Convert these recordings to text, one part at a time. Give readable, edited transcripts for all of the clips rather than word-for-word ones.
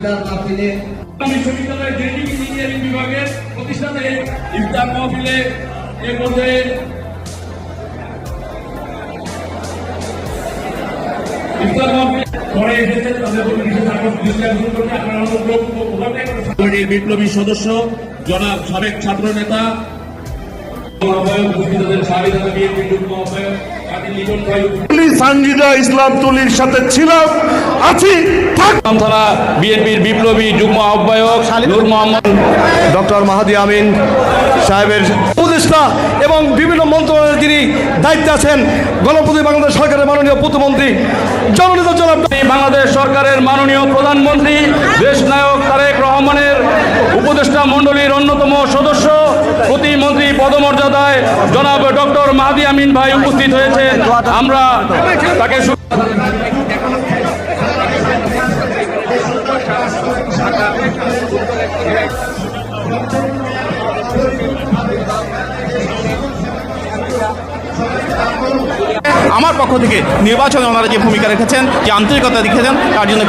বিশ্ববিদ্যালয়ের genetic engineering বিভাগের প্রতিষ্ঠানে ইফতার মাহফিলে এর মধ্যে ইফতার মাহফিলে পরে এসেছেন তাদের কমিটির বিপ্লবী সদস্য জনাব সাবেক ছাত্র নেতা সানজিদা ইসলাম তুলির সাথে ছিলাম আছি থানা বিএনপির বিপ্লবী যুগ্ম আহ্বায়ক নূর মোহাম্মদ ডক্টর মাহাদি আমিন সাহেবের উপদেষ্টা এবং বিভিন্ন মন্ত্রণালয়ের যিনি দায়িত্বে আছেন গণপ্রজাতন্ত্রী বাংলাদেশ সরকারের মাননীয় প্রতিমন্ত্রী জননেতা জনাব বাংলাদেশ সরকারের মাননীয় প্রধানমন্ত্রী দেশ নায়ক তারেক রহমানের উপদেষ্টা মণ্ডলীর অন্যতম সদস্য প্রতিমন্ত্রী পদমর্যাদায় জনাব ডক্টর মাহাদি আমিন ভাই উপস্থিত হয়েছে। আমরা তাকে আমার পক্ষ থেকে নির্বাচনে ওনারা যে ভূমিকা রেখেছেন, যে আন্তরিকতা দেখিয়েছেন, তার জন্য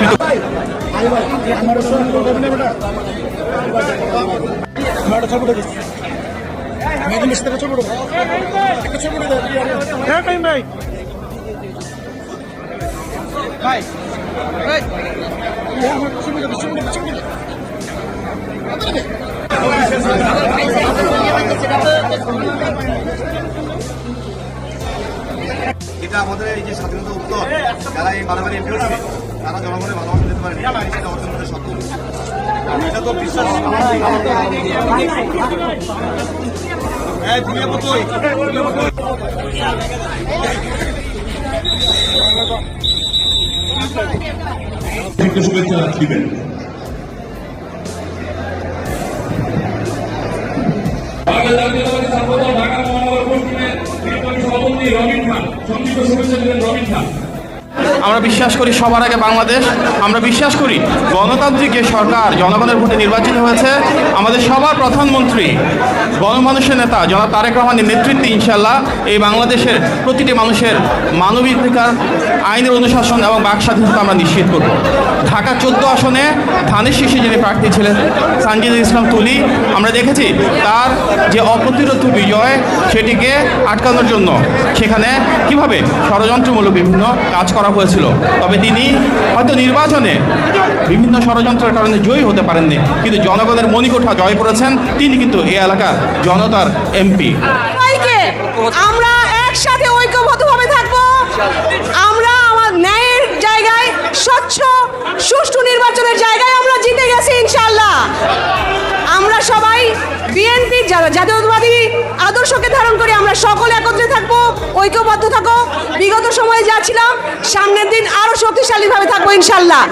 এটা আমাদের এই যে স্বাধীনতা উত্তর যারা এই বারবার এমপি হচ্ছে তারা জনগণের ভালোবাসা দিতে পারেনি, সেটা অর্জন করতে সক্ষম। এটা তো বিশ্বাস শুভেচ্ছা দিবেন। ঢাকা মহানগর পশ্চিমের সভাপতি রবিন খান, সংক্ষিপ্ত শুভেচ্ছা দিলেন রবিন খান। আমরা বিশ্বাস করি সবার আগে বাংলাদেশ, আমরা বিশ্বাস করি গণতান্ত্রিক যে সরকার জনগণের ভোটে নির্বাচিত হয়েছে, আমাদের সবার প্রধানমন্ত্রী গণমানুষের নেতা জনাব তারেক রহমানের নেতৃত্বে ইনশাল্লাহ এই বাংলাদেশের প্রতিটি মানুষের মানবাধিকার, আইনের অনুশাসন এবং বাক স্বাধীনতা আমরা নিশ্চিত করব। ঢাকা 14 আসনে ধানের শীর্ষে যিনি প্রার্থী ছিলেন সানজিদা ইসলাম তুলি, আমরা দেখেছি তার যে অপ্রতিরোধ বিজয় সেটিকে আটকানোর জন্য সেখানে কিভাবে ষড়যন্ত্রমূলক বিভিন্ন কাজ করা হয়েছিল। তবে তিনি হয়তো নির্বাচনে বিভিন্ন ষড়যন্ত্রের কারণে জয়ী হতে পারেননি, কিন্তু জনগণের মণিকোঠা জয় করেছেন। তিনি কিন্তু এই এলাকার জনতার এমপি। আমরা একসাথে ঐক্যবদ্ধভাবে থাকবো। আমরা আমার ন্যায়ের জায়গায়, স্বচ্ছ সুষ্ঠু নির্বাচনের জায়গায় আমরা জিতে গেছি ইনশাআল্লাহ। আমরা সবাই বিএনপির যারা জাতীয়তাবাদী আদর্শকে ধারণ করে আমরা সকলে একত্রে থাকবো, ঐক্যবদ্ধ থাকবো। বিগত সময়ে যা ছিলাম সামনের দিন আরো শক্তিশালীভাবে থাকবো ইনশাআল্লাহ।